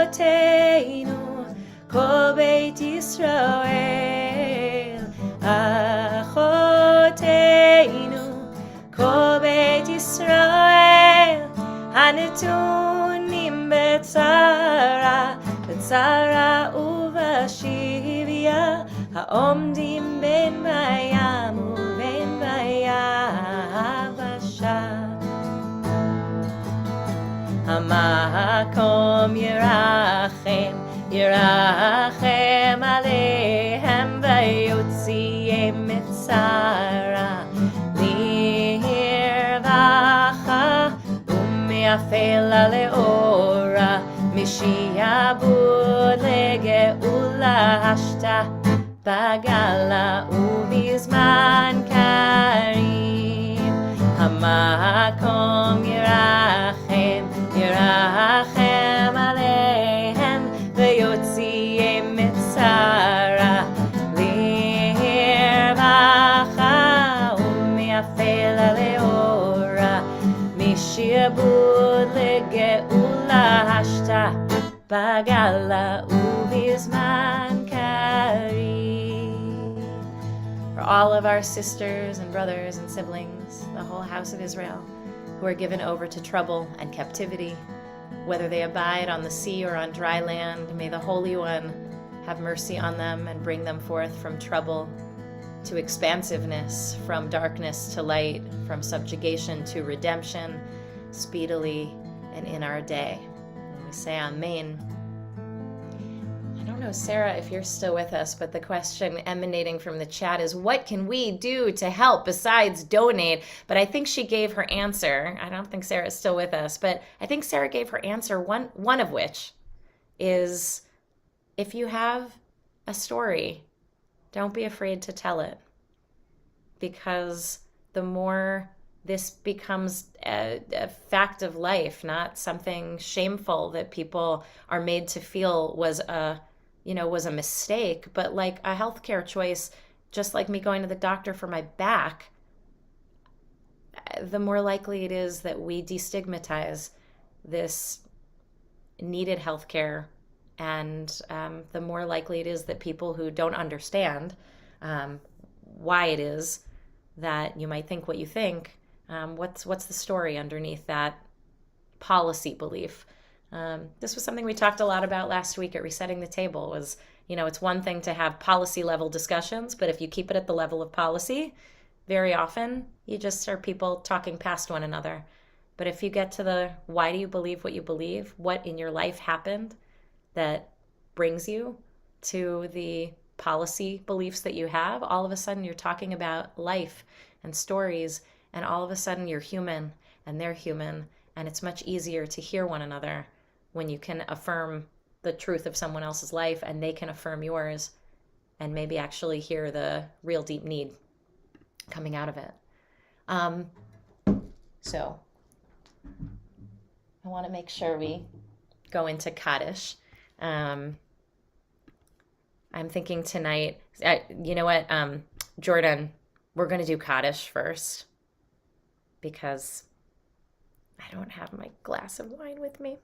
Achotenu kol Beit Yisrael, Achotenu kol Beit Yisrael, Hanetunim betzara uvashivia, Haomdim ben bayam uven bayabasha. Hamakom yirachem alehem vayotzieh mitzara lirvacha umeafela leora mishiabud legeula hashta bagala ubizman karim. Hamakom yirachem alehem vayotzieh mitzara lirvacha umeafela leora mishiabud legeula hashta bagala ubizman karim. For all of our sisters and brothers and siblings, the whole house of Israel, who are given over to trouble and captivity, whether they abide on the sea or on dry land, may the Holy One have mercy on them and bring them forth from trouble to expansiveness, from darkness to light, from subjugation to redemption, speedily and in our day. And we say Amen. I don't know, Sarah, if you're still with us, but the question emanating from the chat is, what can we do to help besides donate? But I think she gave her answer. I don't think Sarah is still with us, but I think Sarah gave her answer, one of which is, if you have a story, don't be afraid to tell it. Because the more this becomes a fact of life, not something shameful that people are made to feel was a mistake, but like a healthcare choice, just like me going to the doctor for my back, the more likely it is that we destigmatize this needed healthcare, and the more likely it is that people who don't understand why it is that you might think what you think, what's the story underneath that policy belief. This was something we talked a lot about last week at Resetting the Table. Was, it's one thing to have policy level discussions, but if you keep it at the level of policy, very often you just are people talking past one another. But if you get to the why do you believe what you believe, what in your life happened that brings you to the policy beliefs that you have, all of a sudden you're talking about life and stories, and all of a sudden you're human and they're human, and it's much easier to hear one another when you can affirm the truth of someone else's life and they can affirm yours, and maybe actually hear the real deep need coming out of it. So I want to make sure we go into Kaddish. I'm thinking tonight, you know what, Jordan, we're going to do Kaddish first because I don't have my glass of wine with me.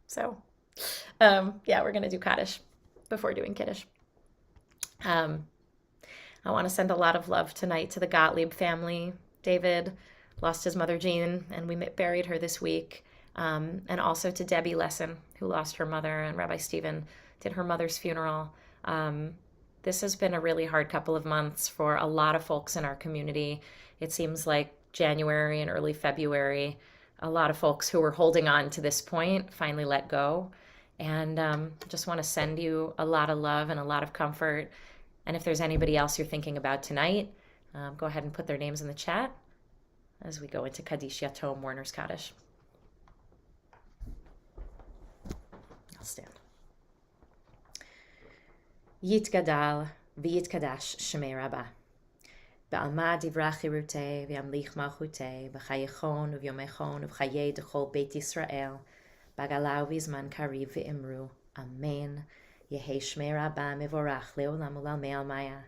So, yeah, we're going to do Kaddish before doing Kiddush. I want to send a lot of love tonight to the Gottlieb family. David lost his mother, Jean, and we buried her this week. And also to Debbie Lesson, who lost her mother, and Rabbi Stephen did her mother's funeral. This has been a really hard couple of months for a lot of folks in our community. It seems like January and early February, a lot of folks who were holding on to this point finally let go. And just want to send you a lot of love and a lot of comfort. And if there's anybody else you're thinking about tonight, go ahead and put their names in the chat as we go into Kaddish Yatom, Mourner's Kaddish. I'll stand. Yitgadal v'yitkadash shemei Rabbah. Ba'alma divra chirutei v'yamlich malchutei v'chayechon v'yomechon v'chayei d'chol Beit Yisrael b'galau v'zman kariv v'imru. Amen. Yehei shmei Rabbah mevorach le'olam u'lalmei almaya.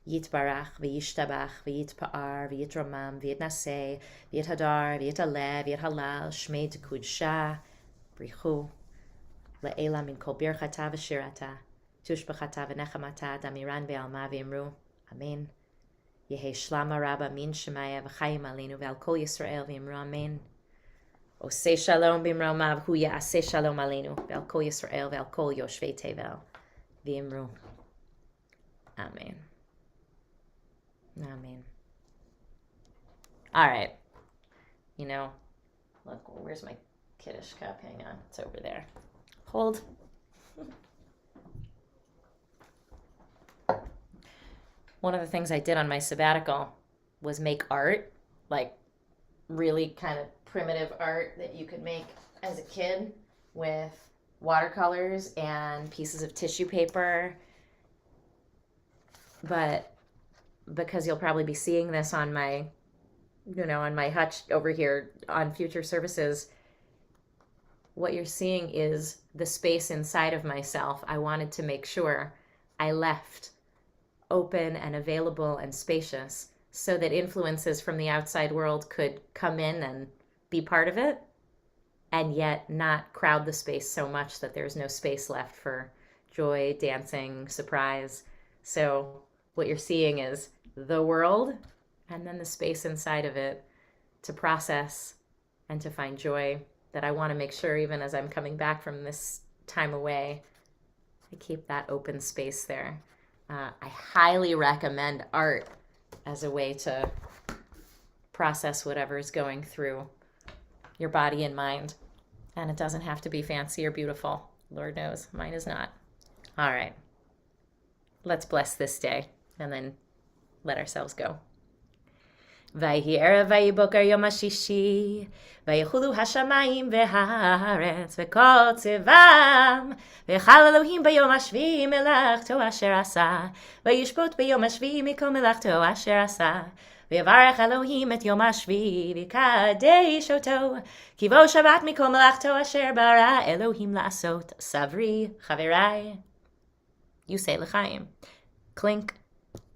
Yitbarach v'yishtabach v'yitpa'ar v'yitramam v'yitnaseh v'yithadar v'yitaleh v'yithalal shmei d'kudsha brichu le'ela min kol birchata v'shirata tushbachata v'nechamata damiran ve'alma v'imru. Amen. Yehei shlama Rabbah min shemaya v'chayim alinu ve'al kol Yisrael v'imru. Amen. Oseh shalom b'imromav hu ya'aseh shalom alinu ve'al kol Yisrael ve'al kol yoshvei tevel v'imru. Amen. Amen. All right. You know, look, where's my Kiddush cup? Hang on. It's over there. Hold. One of the things I did on my sabbatical was make art, like really kind of primitive art that you could make as a kid with watercolors and pieces of tissue paper. But because you'll probably be seeing this on my, on my hutch over here on future services, what you're seeing is the space inside of myself. I wanted to make sure I left open and available and spacious so that influences from the outside world could come in and be part of it, and yet not crowd the space so much that there's no space left for joy, dancing, surprise. So what you're seeing is the world and then the space inside of it to process and to find joy, that I want to make sure even as I'm coming back from this time away, I keep that open space there. I highly recommend art as a way to process whatever is going through your body and mind. And it doesn't have to be fancy or beautiful. Lord knows, mine is not. All right. Let's bless this day and then let ourselves go. Vayhi erev vayhi boker yom hashishi vayechulu hashamayim v'haaretz v'kol tzivam v'chal Elohim bayom hashvi melachto asher asa vayishpot bayom hashvi mikol melachto asher asa v'yavarech Elohim et yom hashvi v'kadesh oto ki vo Shabbat mikol melachto asher bara Elohim la'asot. Savri chaverai, you say l'chaim. Clink.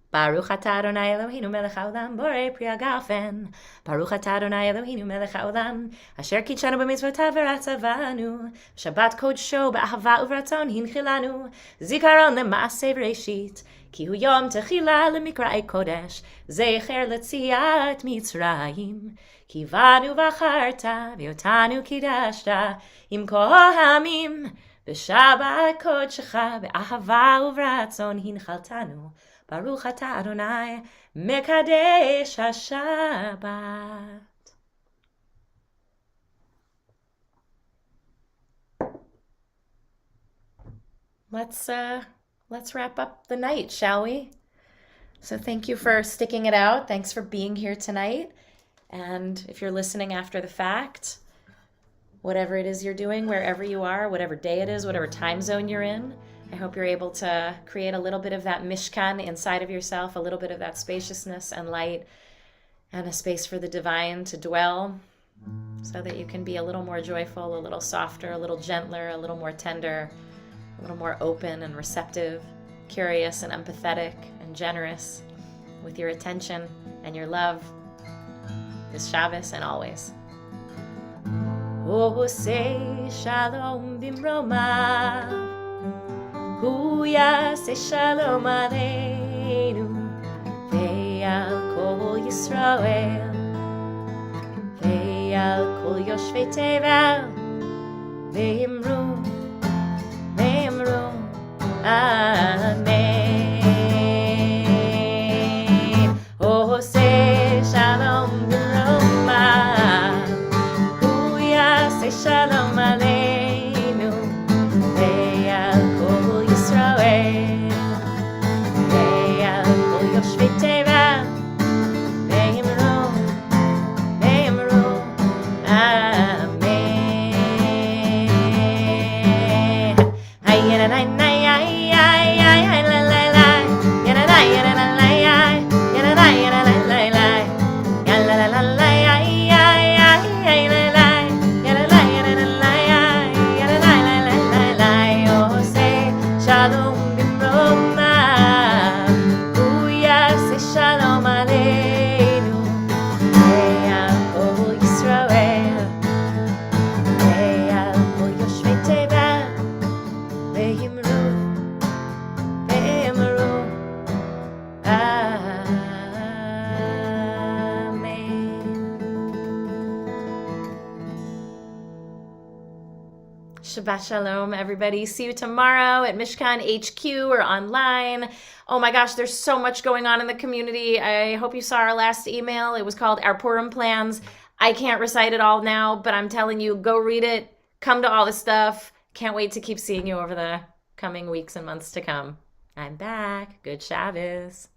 Baruch atah Adonai Eloheinu melech haolam borei pri hagafen. Baruch atah Adonai Eloheinu melech haolam asher kitshanu b'mitzvotav v'ratzavanu. Shabbat kodsho b'ahava uvratzon hinchilanu. Zikaron l'maaseh v'reishit ki hu yom techila l'mikra'ei kodesh zecher l'tziat Mitzrayim. Ki vanu v'acharta v'yotanu kidashta im kol ha'amim. V'shabbat kodshecha b'ahava uvratzon hinchaltanu. Baruch atah Adonai mekadesh haShabbat. Let's wrap up the night, shall we? So thank you for sticking it out. Thanks for being here tonight. And if you're listening after the fact, whatever it is you're doing, wherever you are, whatever day it is, whatever time zone you're in, I hope you're able to create a little bit of that mishkan inside of yourself, a little bit of that spaciousness and light, and a space for the divine to dwell, so that you can be a little more joyful, a little softer, a little gentler, a little more tender, a little more open and receptive, curious and empathetic and generous with your attention and your love this Shabbos and always. Oh, say shalom bimromav. Hu yaseh shalom aleinu ve'al kol Yisrael ve'al kol yoshvei tevel ve'imru Amen. יעשה שלום עלינו ועל כל ישראל ועל כל יושבי תיבה ואמרו אמן. היי נה נה נה היי היי היי לה לה לה נה נה נה נה לה לה נה נה נה לה לה לה לה לה לה לה היי היי היי לה לה לה לה לה לה לה לה לה עושה שלום במרומיו הוא יעשה שלום עלינו ועל כל ישראל ועל כל יושבי תיבה ואמרו אמן. Shabbat Shalom, everybody. See you tomorrow at Mishkan HQ or online. Oh my gosh, there's so much going on in the community. I hope you saw our last email. It was called Our Purim Plans. I can't recite it all now, but I'm telling you, go read it. Come to all the stuff. Can't wait to keep seeing you over the coming weeks and months to come. I'm back. Good Shabbos.